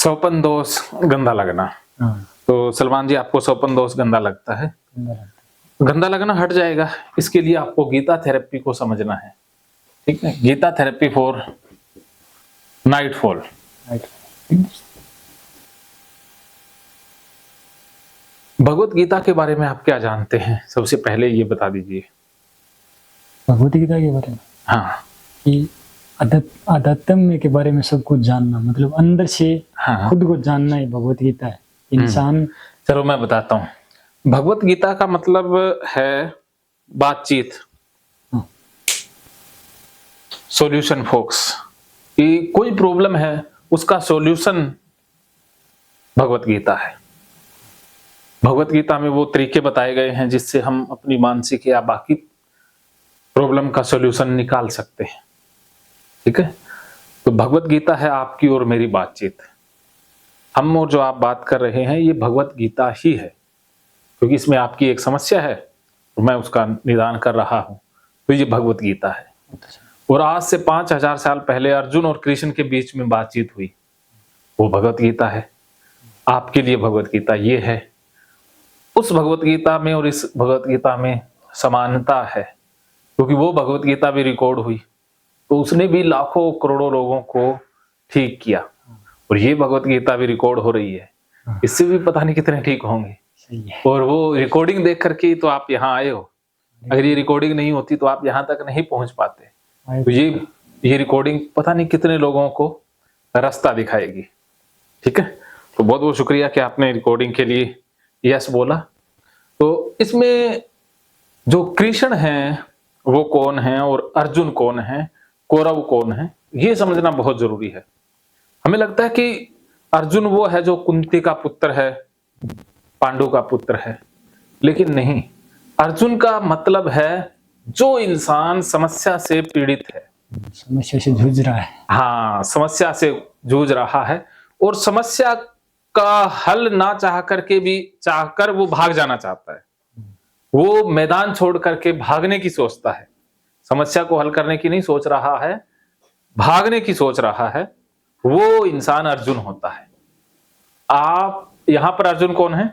सौपन दोष गंदा लगना। हाँ, तो सलमान जी, आपको सौपन दोष गंदा लगता है? गंदा लगना हट जाएगा, इसके लिए आपको गीता थेरेपी को समझना है। ठीक है, Gita therapy for nightfall. Bhagavad Gita के बारे में आप क्या जानते हैं? सबसे पहले ये बता दीजिए। भगवत गीता के बारे में हाँ, कि आध्यात्म के बारे में सब कुछ जानना, मतलब अंदर से हाँ, खुद को जानना ही भगवत गीता है। इंसान चलो मैं बताता हूँ। भगवत गीता का मतलब है बातचीत, सॉल्यूशन फोक्स। कि कोई प्रॉब्लम है, उसका सॉल्यूशन भगवत गीता है। भगवत गीता में वो तरीके बताए गए हैं जिससे हम अपनी मानसिक या बाकी प्रॉब्लम का सॉल्यूशन निकाल सकते हैं। ठीक है, तो भगवत गीता है आपकी और मेरी बातचीत। हम और जो आप बात कर रहे हैं ये भगवत गीता ही है, क्योंकि इसमें आपकी एक समस्या है तो मैं उसका निदान कर रहा हूं, तो ये भगवत गीता है। और आज से 5000 साल पहले अर्जुन और कृष्ण के बीच में बातचीत हुई, वो भगवत गीता है। आपके लिए भगवत गीता ये है। उस भगवत गीता में और इस भगवत गीता में समानता है, क्योंकि वो भगवत गीता भी रिकॉर्ड हुई तो उसने भी लाखों करोड़ों लोगों को ठीक किया, और ये भगवत गीता भी रिकॉर्ड हो रही है, इससे भी पता नहीं कितने ठीक होंगे। और वो रिकॉर्डिंग देख करके तो आप यहाँ आए हो। अगर ये रिकॉर्डिंग नहीं होती तो आप यहाँ तक नहीं पहुंच पाते। तो ये रिकॉर्डिंग पता नहीं कितने लोगों को रास्ता दिखाएगी। ठीक है, तो बहुत बहुत शुक्रिया कि आपने रिकॉर्डिंग के लिए यस बोला। तो इसमें जो कृष्ण हैं वो कौन है और अर्जुन कौन है, कौरव कौन है, ये समझना बहुत जरूरी है। हमें लगता है कि अर्जुन वो है जो कुंती का पुत्र है, पांडु का पुत्र है, लेकिन नहीं। अर्जुन का मतलब है जो इंसान समस्या से पीड़ित है, समस्या से जूझ रहा है। हाँ, समस्या से जूझ रहा है और समस्या का हल ना चाह करके भी चाहकर वो भाग जाना चाहता है। वो मैदान छोड़ करके भागने की सोचता है, समस्या को हल करने की नहीं सोच रहा है, भागने की सोच रहा है। वो इंसान अर्जुन होता है। आप यहां पर अर्जुन कौन है?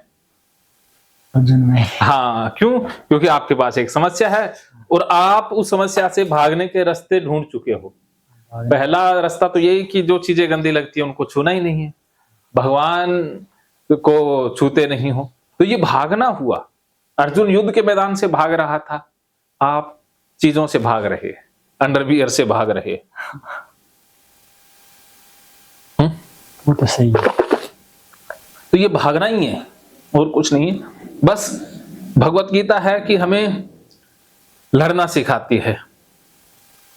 अर्जुन में। हाँ, क्यों? क्योंकि आपके पास एक समस्या है और आप उस समस्या से भागने के रास्ते ढूंढ चुके हो। पहला रास्ता तो यही कि जो चीजें गंदी लगती है उनको छूना ही नहीं है, भगवान को छूते नहीं हो, तो ये भागना हुआ। अर्जुन युद्ध के मैदान से भाग रहा था, आप चीजों से भाग रहे, अंडरवियर से भाग रहे। वो तो सही है। तो ये भागना ही है और कुछ नहीं है। बस भगवत गीता है कि हमें लड़ना सिखाती है।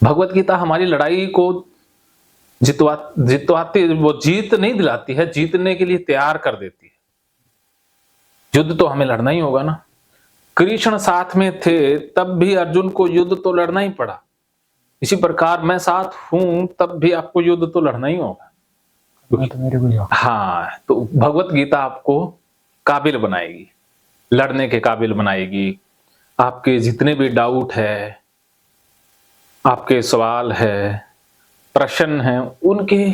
भगवत गीता हमारी लड़ाई को जितवाती, वो जीत नहीं दिलाती है, जीतने के लिए तैयार कर देती है। युद्ध तो हमें लड़ना ही होगा ना। कृष्ण साथ में थे तब भी अर्जुन को युद्ध तो लड़ना ही पड़ा। इसी प्रकार मैं साथ हूं तब भी आपको युद्ध तो लड़ना ही होगा। तो मेरे को हाँ, तो भगवत गीता आपको काबिल बनाएगी, लड़ने के काबिल बनाएगी। आपके जितने भी डाउट है, आपके सवाल है, प्रश्न हैं, उनके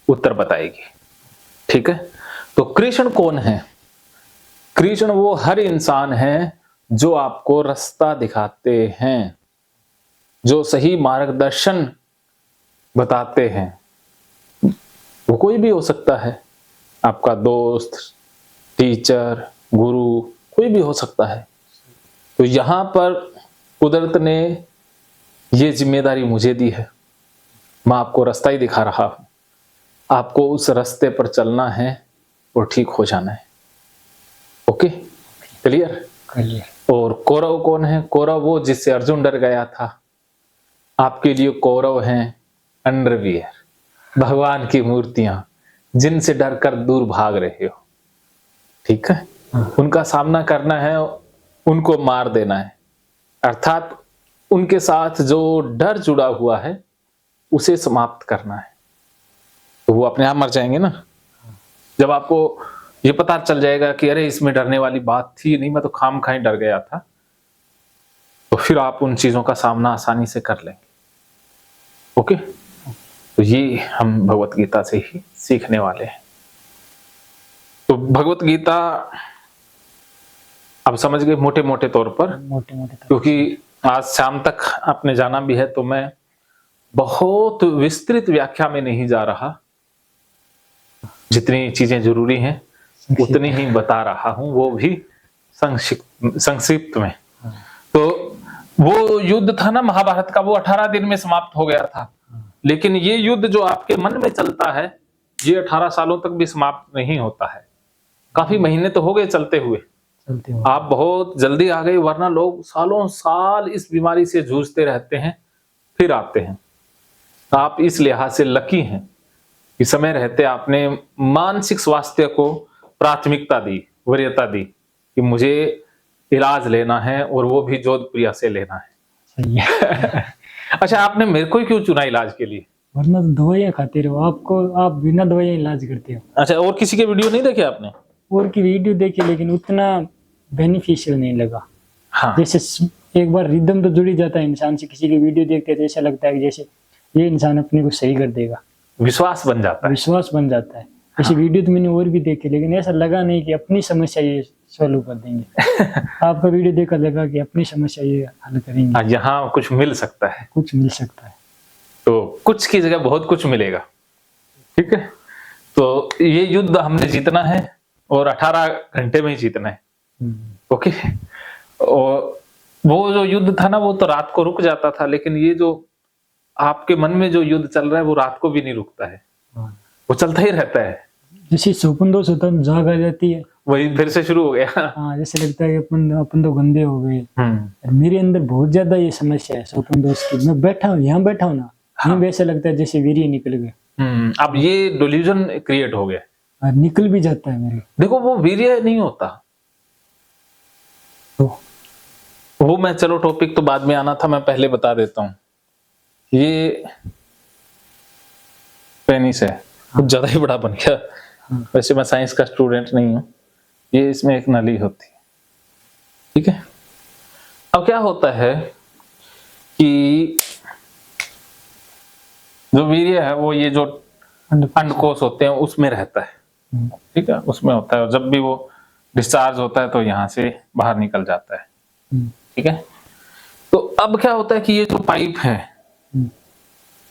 उत्तर बताएगी। ठीक है, तो कृष्ण कौन है? कृष्ण वो हर इंसान है जो आपको रास्ता दिखाते हैं, जो सही मार्गदर्शन बताते हैं। वो कोई भी हो सकता है, आपका दोस्त, टीचर, गुरु, कोई भी हो सकता है। तो यहां पर कुदरत ने ये जिम्मेदारी मुझे दी है, मैं आपको रास्ता ही दिखा रहा हूं, आपको उस रास्ते पर चलना है और ठीक हो जाना है। Okay, clear? और कौरव कौन है? कौरव वो जिससे अर्जुन डर गया था। आपके लिए कौरव हैं अंडरवियर, भगवान की मूर्तियां, जिनसे डरकर दूर भाग रहे हो। ठीक है, उनका सामना करना है, उनको मार देना है, अर्थात उनके साथ जो डर जुड़ा हुआ है उसे समाप्त करना है। तो वो अपने आप मर जाएंगे ना। जब आपको ये पता चल जाएगा कि अरे इसमें डरने वाली बात थी नहीं, मैं तो खामखा ही डर गया था, तो फिर आप उन चीजों का सामना आसानी से कर लेंगे। ओके, तो ये हम भगवत गीता से ही सीखने वाले हैं। तो भगवत गीता अब समझ गए मोटे मोटे तौर पर, मोटे मोटे क्योंकि आज शाम तक आपने जाना भी है, तो मैं बहुत विस्तृत व्याख्या में नहीं जा रहा। जितनी चीजें जरूरी हैं उतनी ही बता रहा हूं, वो भी संक्षिप्त में। तो वो युद्ध था ना महाभारत का, वो 18 दिन में समाप्त हो गया था। लेकिन ये युद्ध जो आपके मन में चलता है, ये 18 सालों तक भी समाप्त नहीं होता है। काफी महीने तो हो गए चलते हुए, आप बहुत जल्दी आ गए, वरना लोग सालों साल इस बीमारी से जूझते रहते हैं, फिर आते हैं। आप इस लिहाज से लकी हैं कि समय रहते आपने मानसिक स्वास्थ्य को प्राथमिकता दी, वरीयता दी कि मुझे इलाज लेना है, और वो भी जोधपुरिया से लेना है। सही है। अच्छा, आपने मेरे को ही क्यों चुना इलाज के लिए? वरना तो दवाइयाँ खाते रहो, आप बिना दवाइयाँ इलाज करते हो। अच्छा, और किसी के वीडियो नहीं देखे आपने? और की वीडियो देखी, लेकिन उतना बेनिफिशियल नहीं लगा। हाँ। जैसे एक बार रिदम तो जुड़ ही जाता है इंसान से, किसी की वीडियो देखते हैं तो ऐसा लगता है कि जैसे ये इंसान अपने को सही कर देगा, विश्वास बन जाता है। विश्वास बन जाता है। ऐसी वीडियो तो मैंने और भी देखे, लेकिन ऐसा लगा नहीं कि अपनी समस्या ये सॉल्व कर देंगे। आपका वीडियो देखा लगा कि अपनी समस्या ये हल करेंगे। यहाँ कुछ मिल सकता है, कुछ मिल सकता है, तो कुछ की जगह बहुत कुछ मिलेगा। ठीक है, तो ये युद्ध हमने जीतना है, और 18 घंटे में ही जीतना है। ओके। और वो जो युद्ध था ना, वो तो रात को रुक जाता था, लेकिन ये जो आपके मन में जो युद्ध चल रहा है, वो रात को भी नहीं रुकता है, वो चलता ही रहता है। जैसे स्वप्न दोष होता है, जाग आ जाती है, वही फिर से शुरू हो गया। हाँ, जैसे लगता है कि अपन तो गंदे हो गए। मेरे अंदर बहुत ज्यादा ये समस्या है स्वप्न दोष की। मैं बैठा हूँ, यहाँ बैठा हूँ ना, हाँ। वैसे लगता है जैसे वीर्य निकल गए। अब ये डिल्यूजन क्रिएट हो गया, निकल भी जाता है मेरे। देखो, वो वीर्य नहीं होता। तो वो मैं, चलो टॉपिक तो बाद में आना था, मैं पहले बता देता हूँ। ये पेनिस है, कुछ ज्यादा ही बड़ा बन गया। वैसे मैं साइंस का स्टूडेंट नहीं हूँ। ये इसमें एक नली होती है, ठीक है। अब क्या होता है कि जो वीर्य है वो ये जो अंडकोश होते हैं उसमें रहता है, ठीक है, उसमें होता है। और जब भी वो डिस्चार्ज होता है तो यहाँ से बाहर निकल जाता है, ठीक है। तो अब क्या होता है कि ये जो पाइप है,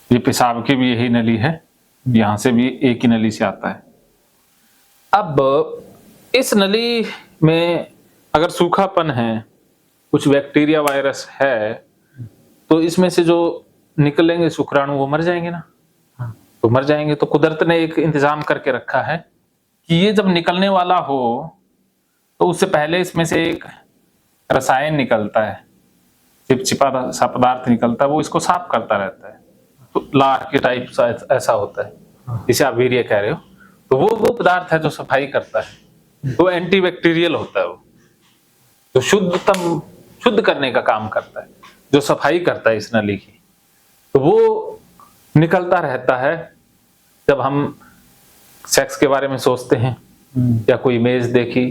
ये पेशाब की भी यही नली है, यहाँ से भी एक ही नली से आता है। अब इस नली में अगर सूखापन है, कुछ बैक्टीरिया वायरस है, तो इसमें से जो निकलेंगे शुक्राणु वो मर जाएंगे ना। तो मर जाएंगे, तो कुदरत ने एक इंतजाम करके रखा है कि ये जब निकलने वाला हो तो उससे पहले इसमें से एक रसायन निकलता है, चिपचिपा सा पदार्थ निकलता है, वो इसको साफ करता रहता है। तो लार के टाइप सा ऐसा होता है, जिसे आप वीर्य कह रहे हो। तो वो पदार्थ है जो सफाई करता है, तो एंटीबैक्टीरियल होता है, वो जो शुद्ध करने का काम करता है, जो सफाई करता है इस नली की। तो वो निकलता रहता है जब हम सेक्स के बारे में सोचते हैं, या कोई इमेज देखी,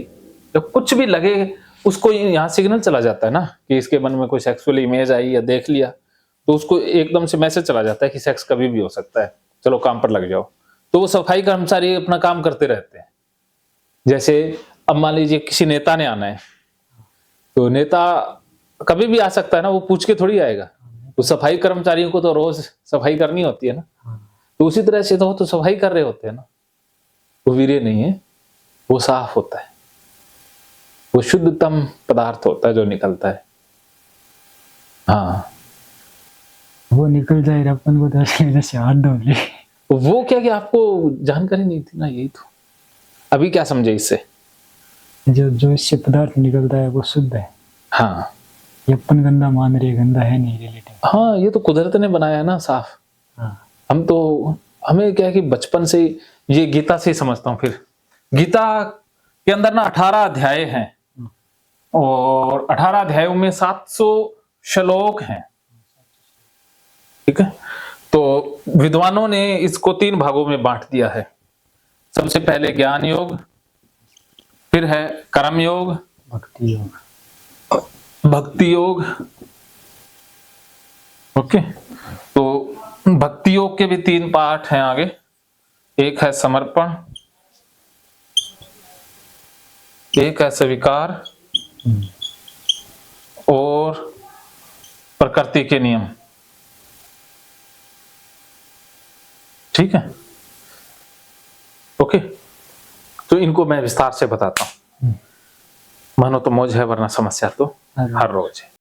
या कुछ भी लगे, उसको यहाँ सिग्नल चला जाता है ना कि इसके मन में कोई सेक्सुअल इमेज आई या देख लिया, तो उसको एकदम से मैसेज चला जाता है कि सेक्स कभी भी हो सकता है, चलो काम पर लग जाओ। तो वो सफाई कर्मचारी अपना काम करते रहते हैं। जैसे अब मान लीजिए किसी नेता ने आना है, तो नेता कभी भी आ सकता है ना, वो पूछ के थोड़ी आएगा। तो सफाई कर्मचारियों को तो रोज सफाई करनी होती है ना, तो उसी तरह से तो सफाई कर रहे होते हैं ना। वो वीर्य नहीं है, वो साफ होता है, वो शुद्धतम पदार्थ होता है जो निकलता है। हाँ, वो निकल जाए, अपन को तो जैसे हाथ धो ले। वो क्या कि आपको जानकारी नहीं थी ना, यही तो। अभी क्या समझे इससे? जो इससे पदार्थ निकलता है वो शुद्ध है। हाँ, ये अपन गंदा मान रहे, गंदा है नहीं रिलेटिव। हाँ, ये तो कुदरत ने बनाया ना साफ। हाँ। हमें क्या है कि बचपन से ये गीता से ही समझता हूँ। फिर गीता के अंदर ना 18 अध्याय हैं, और 18 अध्यायों में 700 श्लोक हैं, ठीक है। तो विद्वानों ने इसको 3 भागों में बांट दिया है। सबसे पहले ज्ञान योग, फिर है कर्म योग, भक्ति योग। ओके, तो भक्तियों के भी 3 पार्ट हैं आगे। एक है समर्पण, एक है स्वीकार और प्रकृति के नियम। ठीक है, ओके। तो इनको मैं विस्तार से बताता हूं। मानो तो मौज है, वरना समस्या तो हर रोज है।